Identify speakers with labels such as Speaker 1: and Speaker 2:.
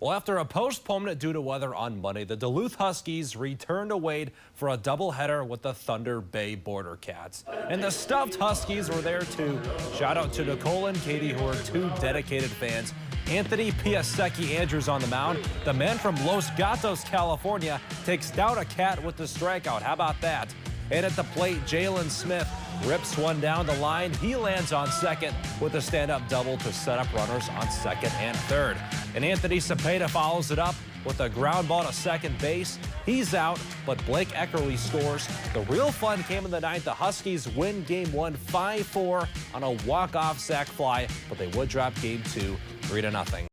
Speaker 1: Well, after a postponement due to weather on Monday, the Duluth Huskies returned to Wade for a doubleheader with the Thunder Bay Border Cats. And the stuffed Huskies were there too. Shout out to Nicole and Katie, who are two dedicated fans. Anthony Piasecki Andrews on the mound. The man from Los Gatos, California, takes down a cat with the strikeout. How about that? And at the plate, Jalen Smith rips one down the line. He lands on second with a stand-up double to set up runners on second and third. And Anthony Cepeda follows it up with a ground ball to second base. He's out, but Blake Eckerly scores. The real fun came in the ninth. The Huskies win Game 1 5-4 on a walk-off sac fly, but they would drop Game 2 3-0.